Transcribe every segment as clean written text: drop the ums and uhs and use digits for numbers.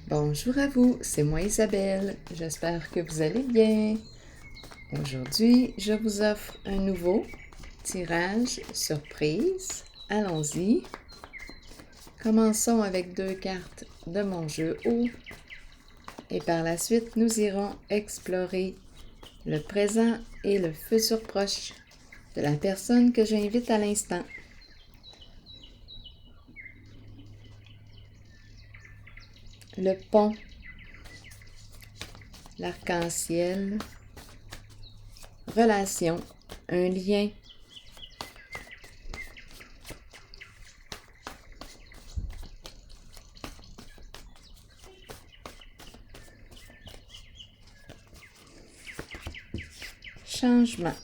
Bonjour à vous, c'est moi Isabelle, j'espère que vous allez bien. Aujourd'hui, je vous offre un nouveau tirage surprise. Allons-y. Commençons avec 2 cartes de mon jeu haut et par la suite, nous irons explorer le présent et le futur proche de la personne que j'invite à l'instant. Le pont, l'arc-en-ciel, relation, un lien, changement,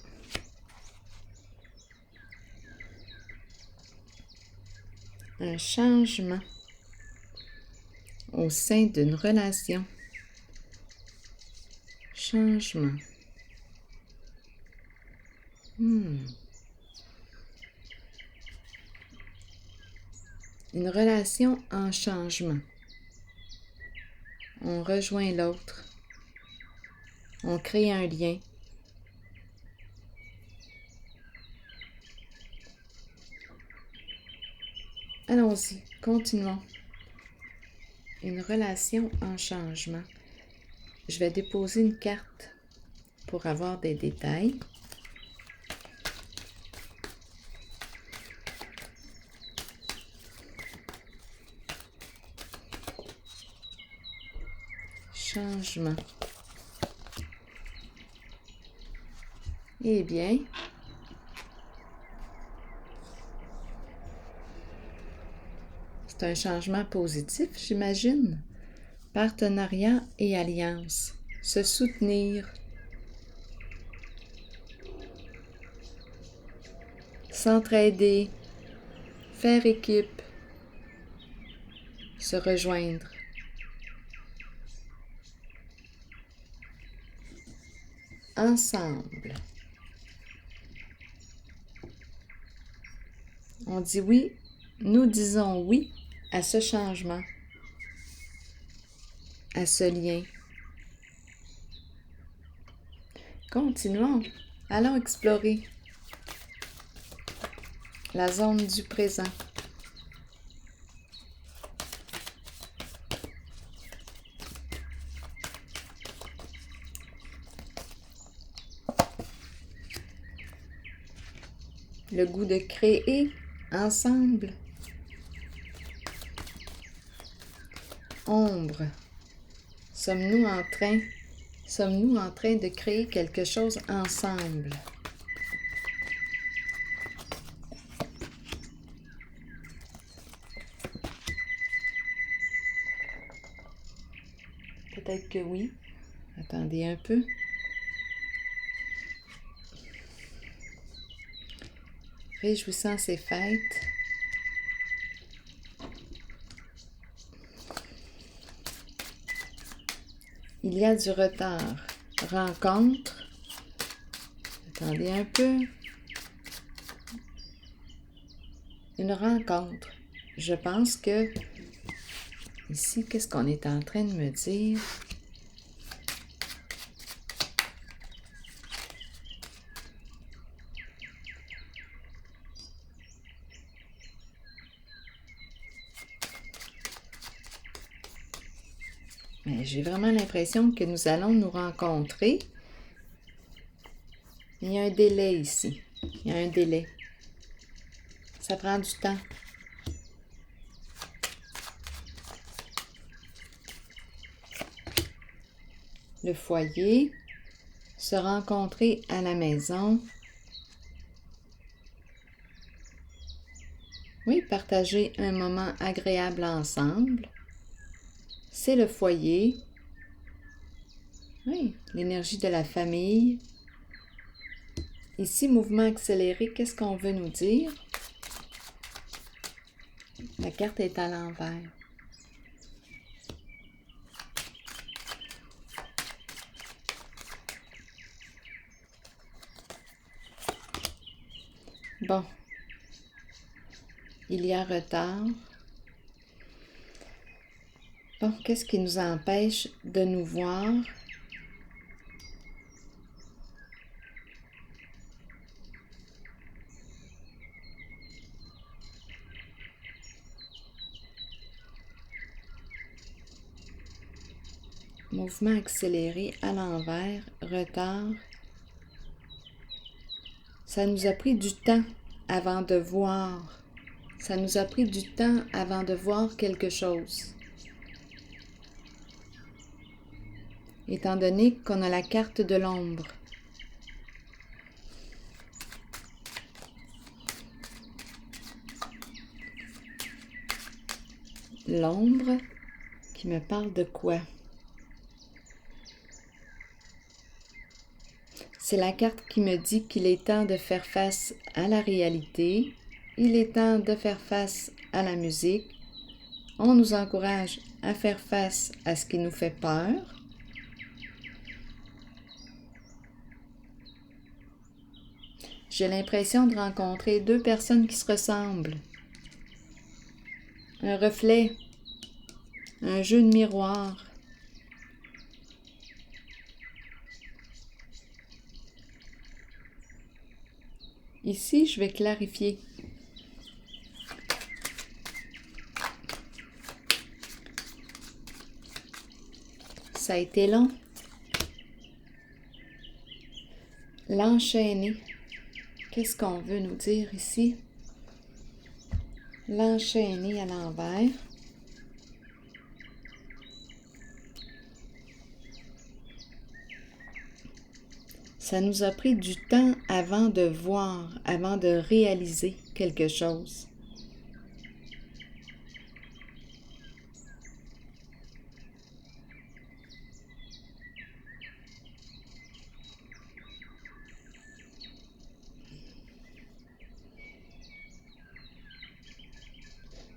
un changement au sein d'une relation, changement. Une relation en changement. On rejoint l'autre. On crée un lien. Allons-y, continuons. Une relation en changement. Je vais déposer une carte pour avoir des détails. Changement. Eh bien, c'est un changement positif, j'imagine. Partenariat et alliance. Se soutenir. S'entraider. Faire équipe. Se rejoindre. Ensemble. On dit oui, nous disons oui à ce changement, à ce lien. Continuons, allons explorer la zone du présent. Le goût de créer ensemble. Ombre. Sommes-nous en train de créer quelque chose ensemble? Peut-être que oui. Attendez un peu. Réjouissance et fête. Il y a du retard. Rencontre. Attendez un peu. Une rencontre. Je pense que ici, qu'est-ce qu'on est en train de me dire? Mais j'ai vraiment l'impression que nous allons nous rencontrer. Il y a un délai ici. Il y a un délai. Ça prend du temps. Le foyer, se rencontrer à la maison. Oui, partager un moment agréable ensemble. C'est le foyer. Oui, l'énergie de la famille. Ici, mouvement accéléré, qu'est-ce qu'on veut nous dire? La carte est à l'envers. Bon. Il y a retard. Bon, qu'est-ce qui nous empêche de nous voir? Mouvement accéléré à l'envers, retard. Ça nous a pris du temps avant de voir. Ça nous a pris du temps avant de voir quelque chose. Étant donné qu'on a la carte de l'ombre. L'ombre qui me parle de quoi? C'est la carte qui me dit qu'il est temps de faire face à la réalité, il est temps de faire face à la musique. On nous encourage à faire face à ce qui nous fait peur. J'ai l'impression de rencontrer deux personnes qui se ressemblent. Un reflet, un jeu de miroir. Ici, je vais clarifier. Ça a été long. L'enchaîner. Qu'est-ce qu'on veut nous dire ici? L'enchaîner à l'envers. Ça nous a pris du temps avant de voir, avant de réaliser quelque chose.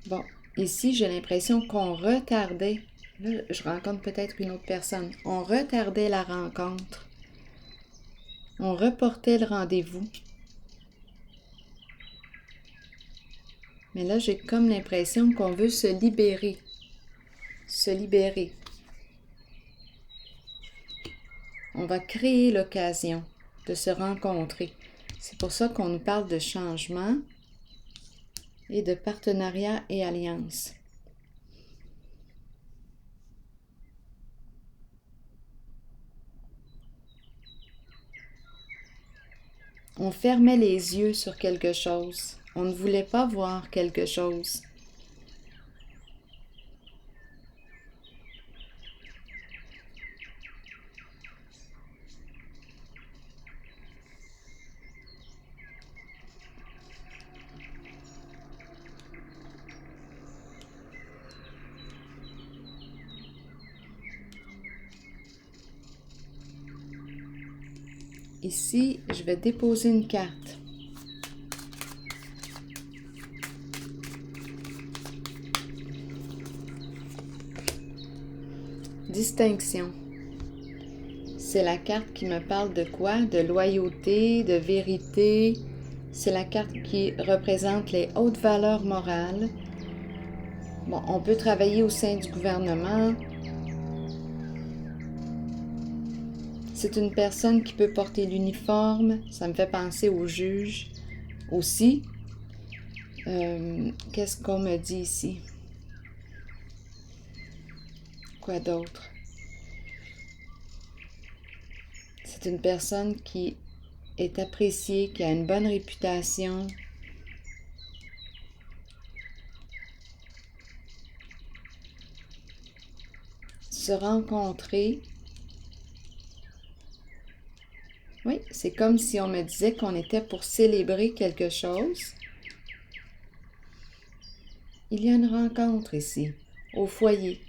Bon, ici, j'ai l'impression qu'on retardait. Là, je rencontre peut-être une autre personne. On retardait la rencontre. On reportait le rendez-vous. Mais là, j'ai comme l'impression qu'on veut se libérer. Se libérer. On va créer l'occasion de se rencontrer. C'est pour ça qu'on nous parle de changement et de partenariat et alliance. On fermait les yeux sur quelque chose. On ne voulait pas voir quelque chose. Ici, je vais déposer une carte. Distinction. C'est la carte qui me parle de quoi? De loyauté, de vérité. C'est la carte qui représente les hautes valeurs morales. Bon, on peut travailler au sein du gouvernement. C'est une personne qui peut porter l'uniforme. Ça me fait penser au juge aussi. Qu'est-ce qu'on me dit ici? Quoi d'autre? C'est une personne qui est appréciée, qui a une bonne réputation. Se rencontrer. Oui, c'est comme si on me disait qu'on était pour célébrer quelque chose. Il y a une rencontre ici, au foyer.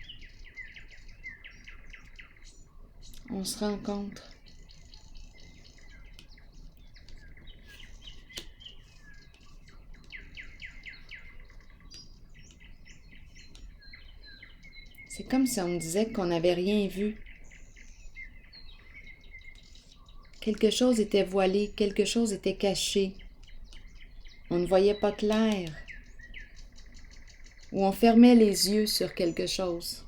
On se rencontre. C'est comme si on me disait qu'on n'avait rien vu. Quelque chose était voilé, quelque chose était caché. On ne voyait pas clair. Ou on fermait les yeux sur quelque chose.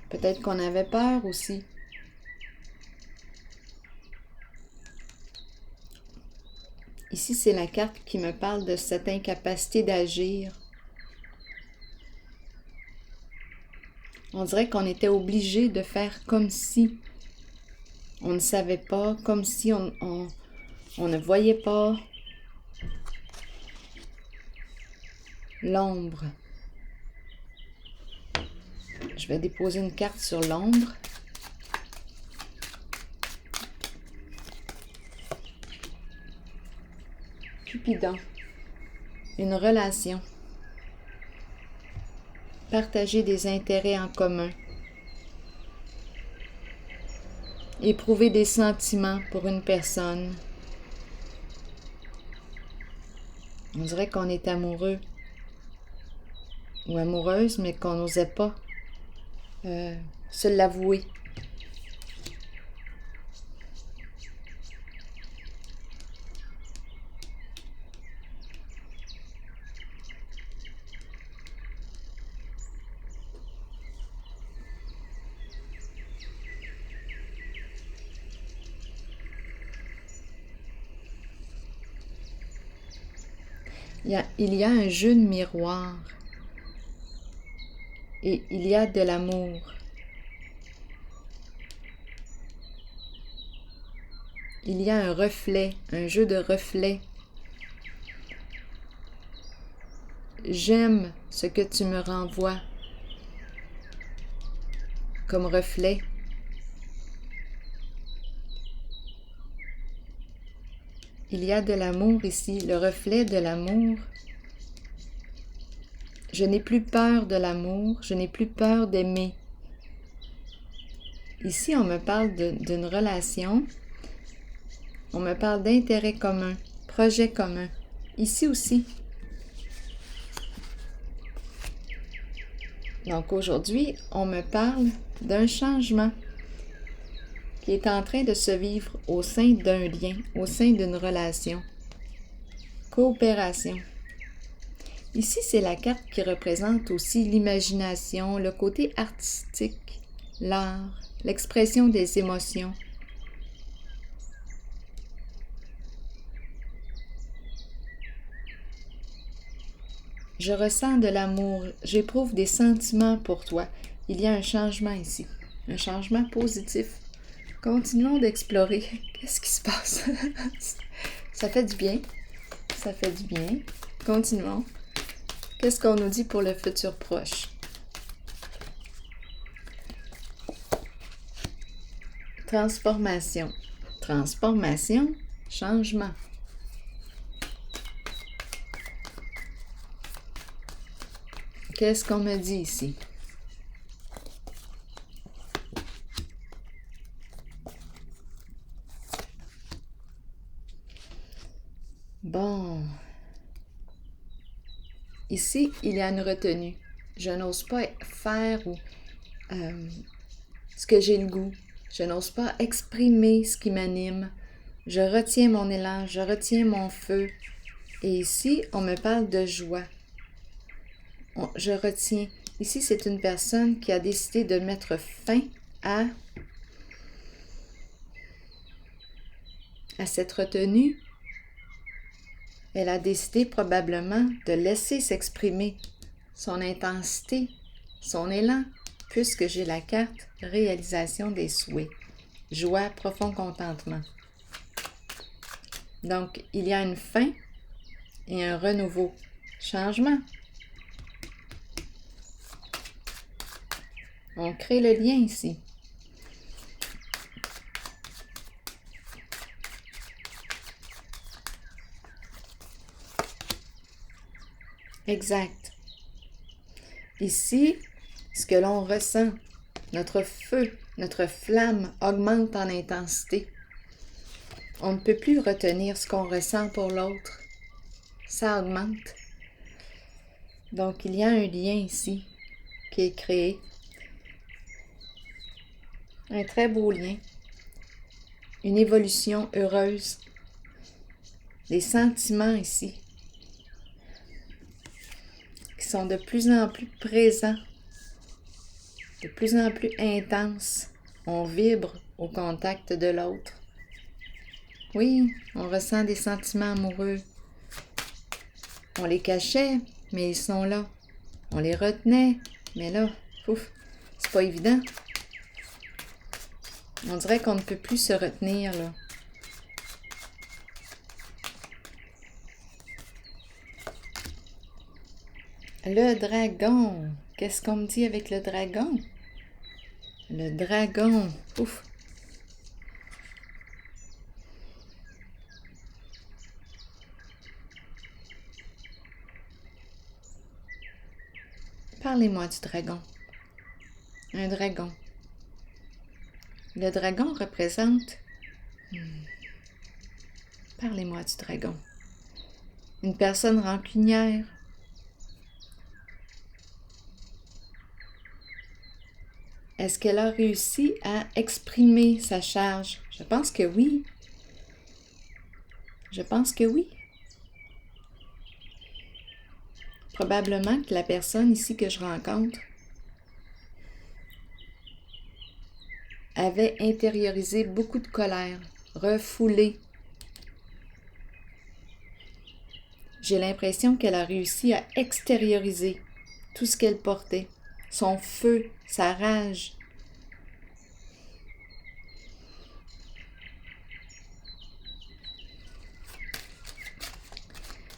Peut-être qu'on avait peur aussi. Ici, c'est la carte qui me parle de cette incapacité d'agir. On dirait qu'on était obligé de faire comme si on ne savait pas, comme si on ne voyait pas l'ombre. Je vais déposer une carte sur l'ombre. Cupidon. Une relation. Partager des intérêts en commun. Éprouver des sentiments pour une personne. On dirait qu'on est amoureux ou amoureuse, mais qu'on n'osait pas se l'avouer. Il y a un jeu de miroir et il y a de l'amour. Il y a un reflet, un jeu de reflets. J'aime ce que tu me renvoies comme reflet. Il y a de l'amour ici, le reflet de l'amour. Je n'ai plus peur de l'amour, je n'ai plus peur d'aimer. Ici, on me parle d'une relation, on me parle d'intérêt commun, projet commun. Ici aussi. Donc aujourd'hui, on me parle d'un changement qui est en train de se vivre au sein d'un lien, au sein d'une relation. Coopération. Ici, c'est la carte qui représente aussi l'imagination, le côté artistique, l'art, l'expression des émotions. Je ressens de l'amour, j'éprouve des sentiments pour toi. Il y a un changement ici, un changement positif. Continuons d'explorer. Qu'est-ce qui se passe? Ça fait du bien. Ça fait du bien. Continuons. Qu'est-ce qu'on nous dit pour le futur proche? Transformation. Transformation, changement. Qu'est-ce qu'on me dit ici? Bon. Ici, il y a une retenue. Je n'ose pas faire ce que j'ai le goût. Je n'ose pas exprimer ce qui m'anime. Je retiens mon élan, je retiens mon feu. Et ici, on me parle de joie. Je retiens. Ici, c'est une personne qui a décidé de mettre fin à cette retenue. Elle a décidé probablement de laisser s'exprimer son intensité, son élan, puisque j'ai la carte réalisation des souhaits, joie, profond contentement. Donc, il y a une fin et un renouveau, changement. On crée le lien ici. Exact. Ici, ce que l'on ressent, notre feu, notre flamme augmente en intensité. On ne peut plus retenir ce qu'on ressent pour l'autre. Ça augmente. Donc, il y a un lien ici qui est créé. Un très beau lien. une évolution heureuse. Les sentiments ici qui sont de plus en plus présents, de plus en plus intenses. On vibre au contact de l'autre. Oui, on ressent des sentiments amoureux. On les cachait, mais ils sont là. On les retenait, mais là, ouf, c'est pas évident. On dirait qu'on ne peut plus se retenir, là. Le dragon. Qu'est-ce qu'on me dit avec le dragon? Le dragon. Ouf. Parlez-moi du dragon. Un dragon. Le dragon représente... Parlez-moi du dragon. Une personne rancunière. Est-ce qu'elle a réussi à exprimer sa charge? Je pense que oui. Je pense que oui. Probablement que la personne ici que je rencontre avait intériorisé beaucoup de colère, refoulé. J'ai l'impression qu'elle a réussi à extérioriser tout ce qu'elle portait, son feu, sa rage.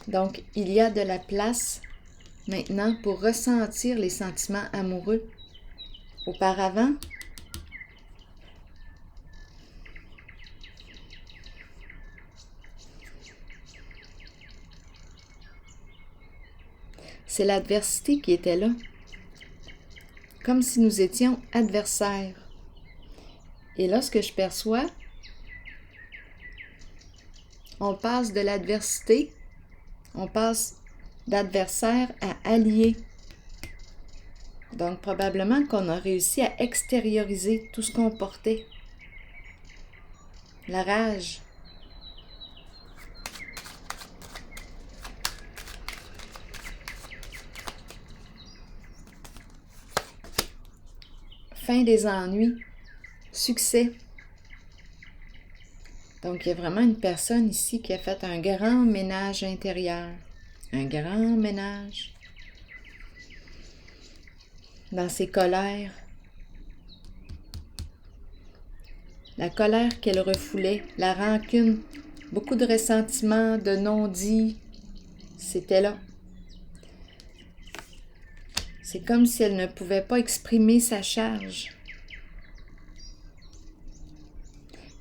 Donc, il y a de la place maintenant pour ressentir les sentiments amoureux. Auparavant, c'est l'adversité qui était là, comme si nous étions adversaires. Et là, ce que je perçois, on passe de l'adversité, on passe d'adversaire à allié. Donc, probablement qu'on a réussi à extérioriser tout ce qu'on portait. La rage. Fin des ennuis. Succès. Donc, il y a vraiment une personne ici qui a fait un grand ménage intérieur. Un grand ménage dans ses colères. La colère qu'elle refoulait, la rancune, beaucoup de ressentiments, de non-dits, c'était là. C'est comme si elle ne pouvait pas exprimer sa charge.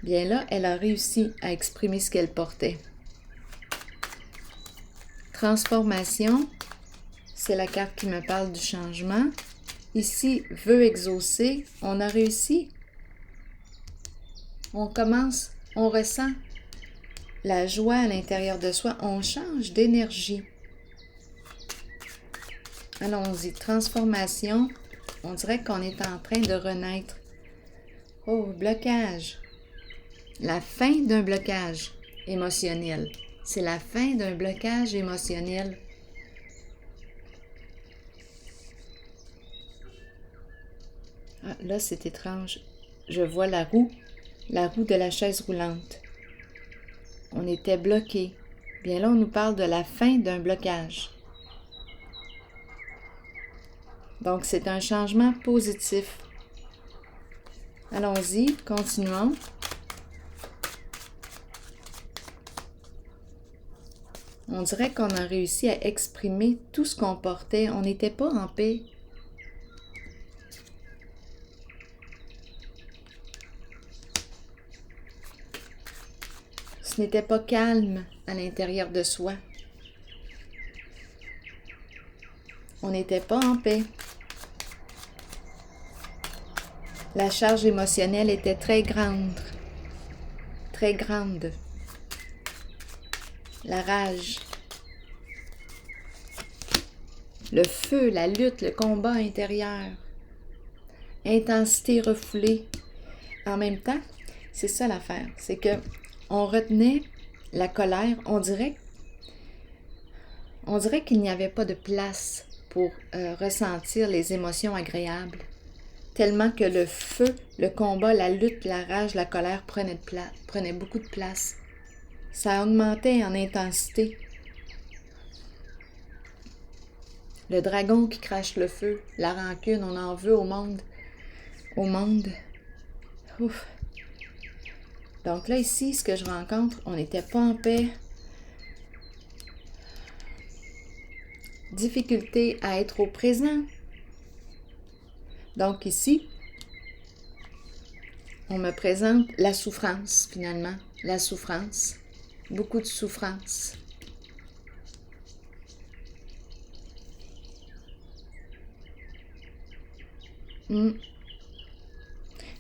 Bien là, elle a réussi à exprimer ce qu'elle portait. Transformation, c'est la carte qui me parle du changement. Ici, veut exaucer, on a réussi. On commence, on ressent la joie à l'intérieur de soi, on change d'énergie. Allons-y, transformation, on dirait qu'on est en train de renaître. Oh, blocage. La fin d'un blocage émotionnel. C'est la fin d'un blocage émotionnel. Ah, là, c'est étrange. Je vois la roue de la chaise roulante. On était bloqué. Bien là, on nous parle de la fin d'un blocage. Donc, c'est un changement positif. Allons-y, continuons. On dirait qu'on a réussi à exprimer tout ce qu'on portait. On n'était pas en paix. Ce n'était pas calme à l'intérieur de soi. On n'était pas en paix. La charge émotionnelle était très grande. Très grande. La rage. Le feu, la lutte, le combat intérieur. Intensité refoulée. En même temps, C'est ça l'affaire. C'est que on retenait la colère. On dirait qu'il n'y avait pas de place pour ressentir les émotions agréables. Tellement que le feu, le combat, la lutte, la rage, la colère prenaient beaucoup de place. Ça augmentait en intensité. Le dragon qui crache le feu, la rancune, on en veut au monde. Au monde. Ouf. Donc là, ici, ce que je rencontre, on n'était pas en paix. Difficulté à être au présent. Donc ici, on me présente la souffrance, finalement. La souffrance. Beaucoup de souffrance.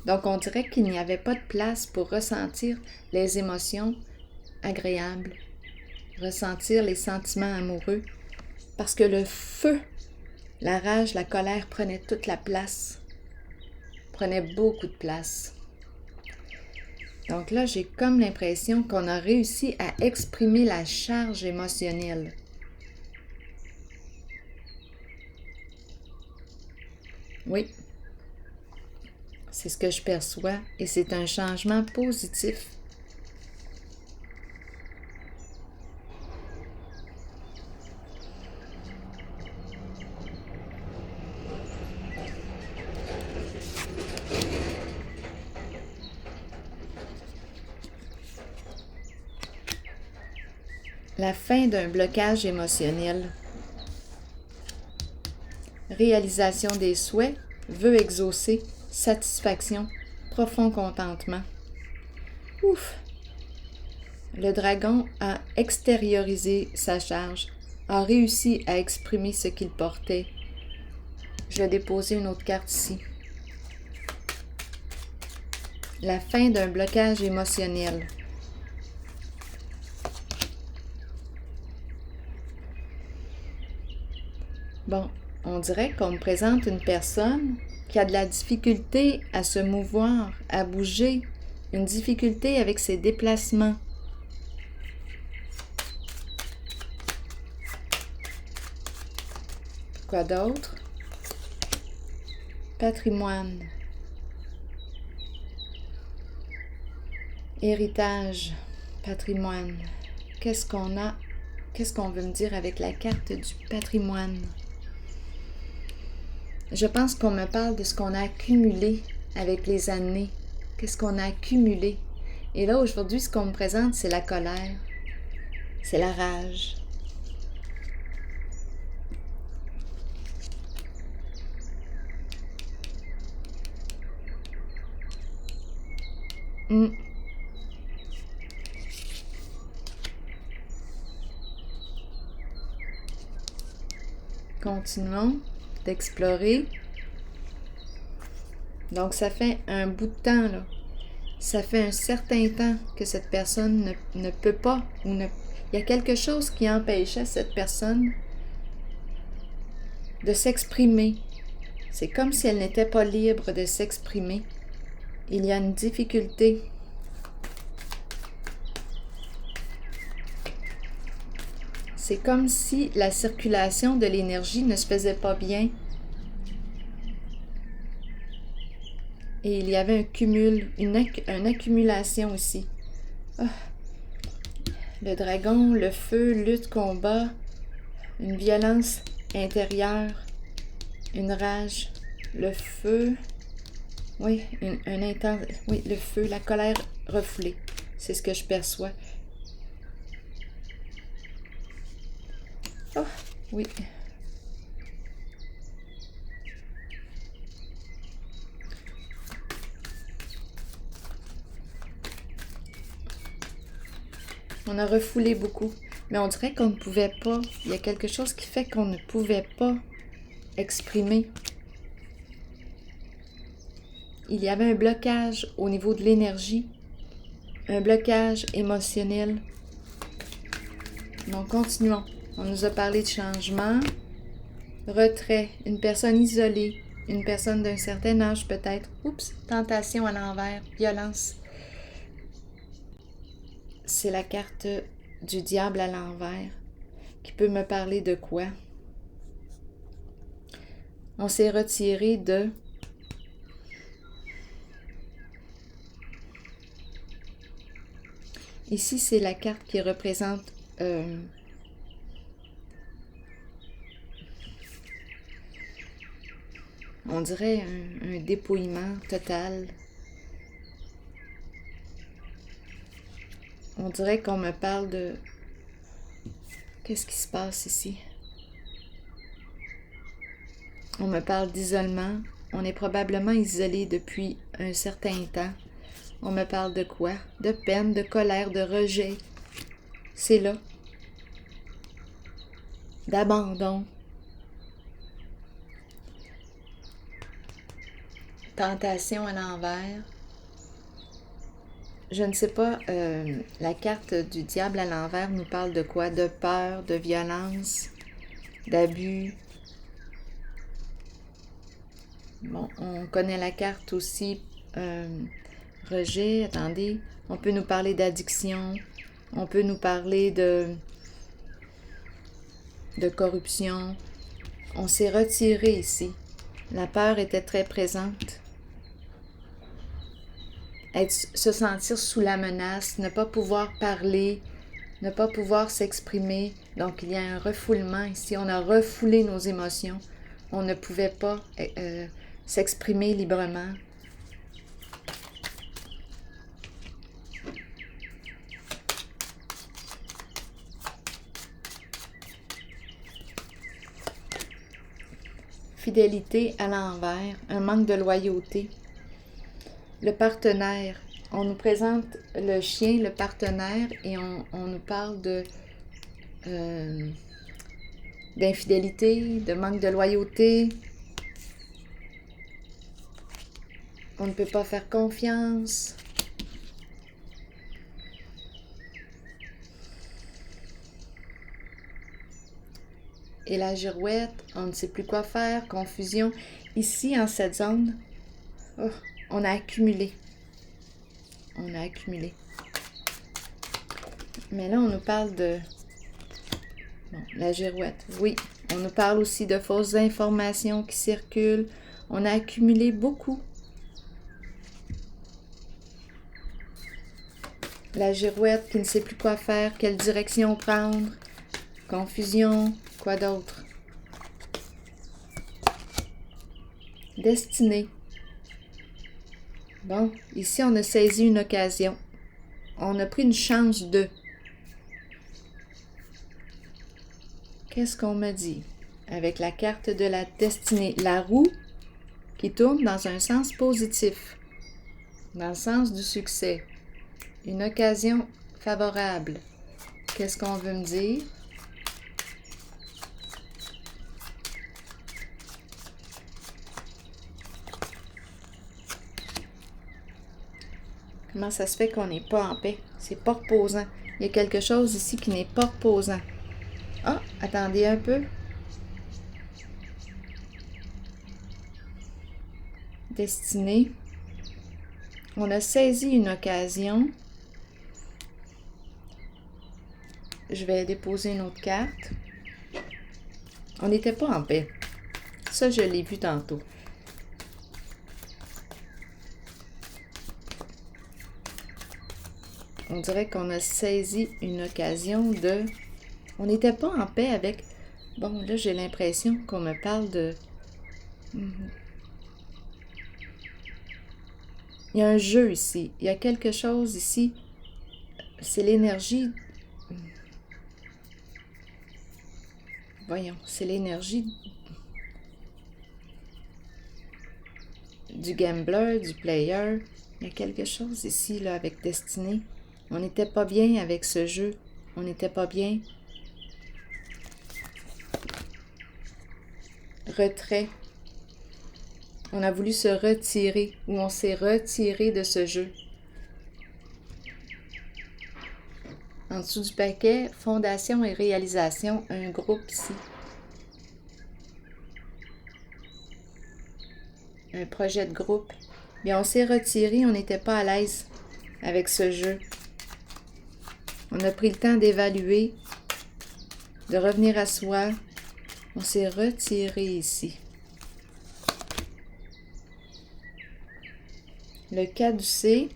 Donc, on dirait qu'il n'y avait pas de place pour ressentir les émotions agréables, ressentir les sentiments amoureux, parce que le feu, la rage, la colère prenaient toute la place, prenaient beaucoup de place. Donc là, j'ai comme l'impression qu'on a réussi à exprimer la charge émotionnelle. Oui. C'est ce que je perçois et c'est un changement positif. La fin d'un blocage émotionnel. Réalisation des souhaits, vœux exaucés, satisfaction, profond contentement. Ouf! Le dragon a extériorisé sa charge, a réussi à exprimer ce qu'il portait. Je vais déposer une autre carte ici. La fin d'un blocage émotionnel. Bon, on dirait qu'on me présente une personne qui a de la difficulté à se mouvoir, à bouger, une difficulté avec ses déplacements. Quoi d'autre? Patrimoine. Héritage. Patrimoine. Qu'est-ce qu'on a? Qu'est-ce qu'on veut me dire avec la carte du patrimoine? Je pense qu'on me parle de ce qu'on a accumulé avec les années. Qu'est-ce qu'on a accumulé? Et là, aujourd'hui, ce qu'on me présente, c'est la colère. C'est la rage. Continuons d'explorer. Donc, ça fait un bout de temps, là. Ça fait un certain temps que cette personne ne peut pas, ou ne... Il y a quelque chose qui empêchait cette personne de s'exprimer. C'est comme si elle n'était pas libre de s'exprimer. Il y a une difficulté. C'est comme si la circulation de l'énergie ne se faisait pas bien. Et il y avait un cumul, une accumulation aussi. Oh. Le dragon, le feu, lutte, combat, une violence intérieure, une rage, le feu, oui, oui, le feu, la colère refoulée. C'est ce que je perçois. Oh, oui. On a refoulé beaucoup, mais on dirait qu'on ne pouvait pas. Il y a quelque chose qui fait qu'on ne pouvait pas exprimer. Il y avait un blocage au niveau de l'énergie, un blocage émotionnel. Donc, continuons. On nous a parlé de changement, retrait, une personne isolée, une personne d'un certain âge peut-être. Oups, tentation à l'envers, violence. c'est la carte du diable à l'envers qui peut me parler de quoi? On s'est retiré de... Ici, c'est la carte qui représente on dirait un dépouillement total. On dirait qu'on me parle de... Qu'est-ce qui se passe ici? On me parle d'isolement. On est probablement isolé depuis un certain temps. On me parle de quoi? De peine, de colère, de rejet. C'est là. D'abandon. Tentation à l'envers. Je ne sais pas, la carte du diable à l'envers nous parle de quoi? De peur, de violence, d'abus. Bon, on connaît la carte aussi, rejet, attendez. On peut nous parler d'addiction, on peut nous parler de corruption. On s'est retiré ici. La peur était très présente. Se sentir sous la menace, ne pas pouvoir parler, ne pas pouvoir s'exprimer. Donc, il y a un refoulement ici. On a refoulé nos émotions. On ne pouvait pas s'exprimer librement. Fidélité à l'envers, un manque de loyauté. Le partenaire, on nous présente le chien, le partenaire, et on nous parle de d'infidélité, de manque de loyauté. On ne peut pas faire confiance. Et la girouette, on ne sait plus quoi faire, confusion. Ici, en cette zone, on a accumulé. On a accumulé. Mais là, on nous parle de... Bon, la girouette, oui. On nous parle aussi de fausses informations qui circulent. On a accumulé beaucoup. La girouette qui ne sait plus quoi faire, quelle direction prendre. Confusion, quoi d'autre? Destinée. Bon, ici on a saisi une occasion. On a pris une chance de. Qu'est-ce qu'on me dit? Avec la carte de la destinée. La roue qui tourne dans un sens positif. Dans le sens du succès. Une occasion favorable. Qu'est-ce qu'on veut me dire? Comment ça se fait qu'on n'est pas en paix? C'est pas reposant. Il y a quelque chose ici qui n'est pas reposant. Ah, attendez un peu. Destinée. On a saisi une occasion. Je vais déposer une autre carte. On n'était pas en paix. Ça, je l'ai vu tantôt. On dirait qu'on a saisi une occasion de... On n'était pas en paix avec... Bon, là, j'ai l'impression qu'on me parle de... Il y a un jeu ici. Il y a quelque chose ici. C'est l'énergie... Voyons, c'est l'énergie du gambler, du player. Il y a quelque chose ici, là, avec Destinée. On n'était pas bien avec ce jeu. On n'était pas bien. Retrait. On a voulu se retirer, ou on s'est retiré de ce jeu. En dessous du paquet, fondation et réalisation, un groupe ici. Un projet de groupe. Bien, on s'est retiré, on n'était pas à l'aise avec ce jeu. On a pris le temps d'évaluer, de revenir à soi. On s'est retiré ici. Le caducé.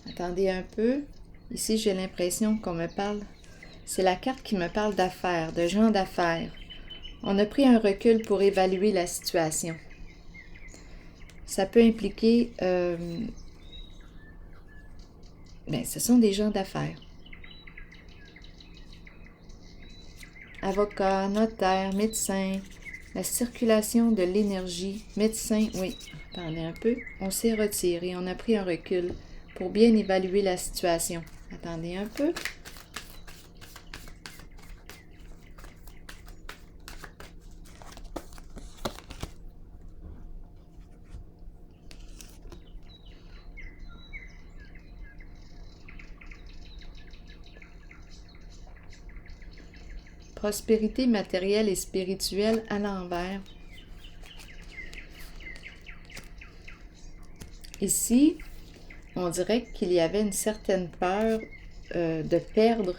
Attendez un peu. Ici, j'ai l'impression qu'on me parle. C'est la carte qui me parle d'affaires, de gens d'affaires. On a pris un recul pour évaluer la situation. Ça peut impliquer... ce sont des gens d'affaires. Avocat, notaire, médecin, la circulation de l'énergie, médecin, oui, attendez un peu, on s'est retiré, on a pris un recul pour bien évaluer la situation. Attendez un peu. Prospérité matérielle et spirituelle à l'envers. Ici, on dirait qu'il y avait une certaine peur de perdre.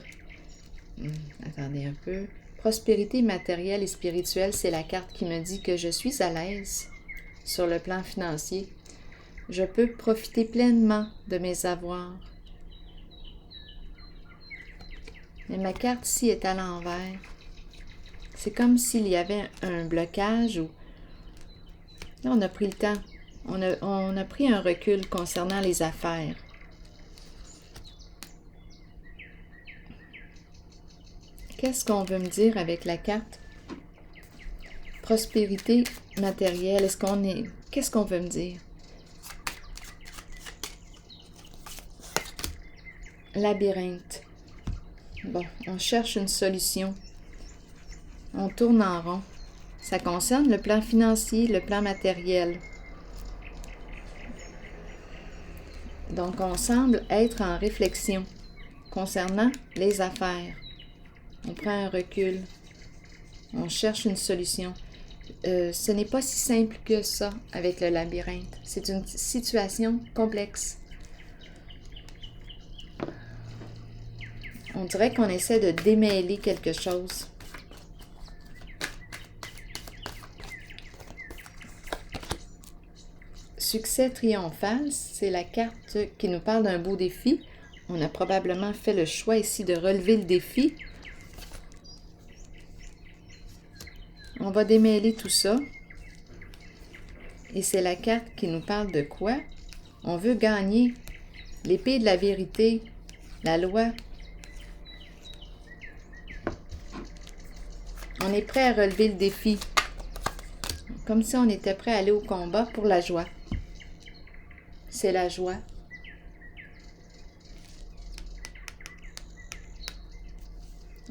Attendez un peu. Prospérité matérielle et spirituelle, c'est la carte qui me dit que je suis à l'aise sur le plan financier. Je peux profiter pleinement de mes avoirs. Mais ma carte ici est à l'envers. C'est comme s'il y avait un blocage ou... Là, on a pris le temps. On a pris un recul concernant les affaires. Qu'est-ce qu'on veut me dire avec la carte? Prospérité matérielle, qu'est-ce qu'on veut me dire? Labyrinthe. Bon, on cherche une solution. On tourne en rond. Ça concerne le plan financier, le plan matériel. Donc, on semble être en réflexion concernant les affaires. On prend un recul. On cherche une solution. Ce n'est pas si simple que ça avec le labyrinthe. C'est une situation complexe. On dirait qu'on essaie de démêler quelque chose. Succès triomphal, c'est la carte qui nous parle d'un beau défi. On a probablement fait le choix ici de relever le défi. On va démêler tout ça. Et c'est la carte qui nous parle de quoi? On veut gagner l'épée de la vérité, la loi. On est prêt à relever le défi. Comme si on était prêt à aller au combat pour la joie. C'est la joie.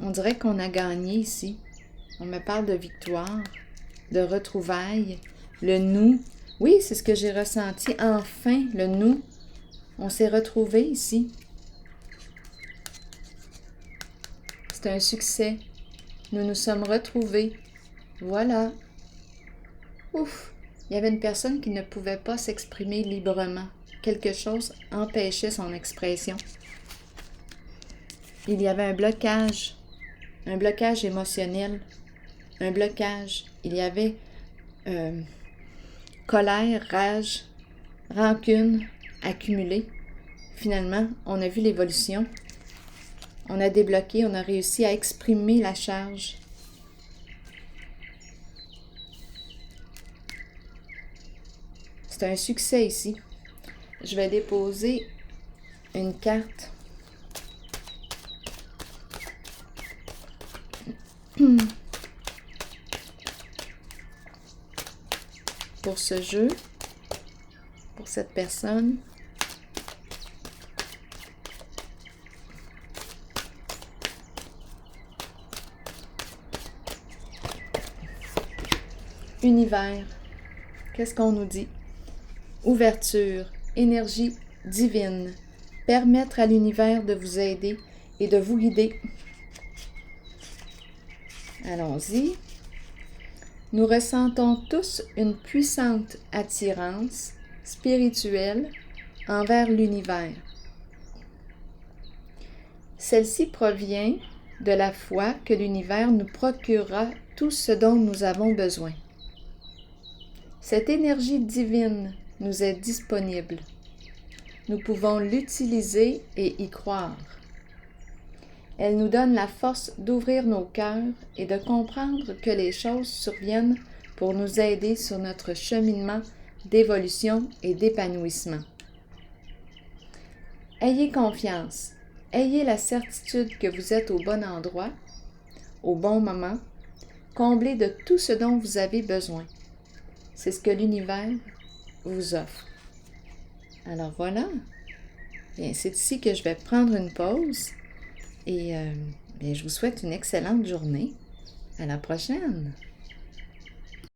On dirait qu'on a gagné ici. On me parle de victoire, de retrouvailles, le nous. Oui, c'est ce que j'ai ressenti. Enfin, le nous. On s'est retrouvés ici. C'est un succès. Nous nous sommes retrouvés. Voilà. Ouf! Il y avait une personne qui ne pouvait pas s'exprimer librement. Quelque chose empêchait son expression. Il y avait un blocage émotionnel, un blocage. Il y avait colère, rage, rancune accumulée. Finalement, on a vu l'évolution. On a débloqué, on a réussi à exprimer la charge. C'est un succès ici. Je vais déposer une carte. Pour ce jeu, pour cette personne. Univers, qu'est-ce qu'on nous dit? Ouverture, énergie divine, permettre à l'univers de vous aider et de vous guider. Allons-y. Nous ressentons tous une puissante attirance spirituelle envers l'univers. Celle-ci provient de la foi que l'univers nous procurera tout ce dont nous avons besoin. Cette énergie divine nous est disponible. Nous pouvons l'utiliser et y croire. Elle nous donne la force d'ouvrir nos cœurs et de comprendre que les choses surviennent pour nous aider sur notre cheminement d'évolution et d'épanouissement. Ayez confiance, ayez la certitude que vous êtes au bon endroit, au bon moment, comblé de tout ce dont vous avez besoin. C'est ce que l'univers vous offre. Alors voilà, bien, c'est ici que je vais prendre une pause et bien, je vous souhaite une excellente journée. À la prochaine!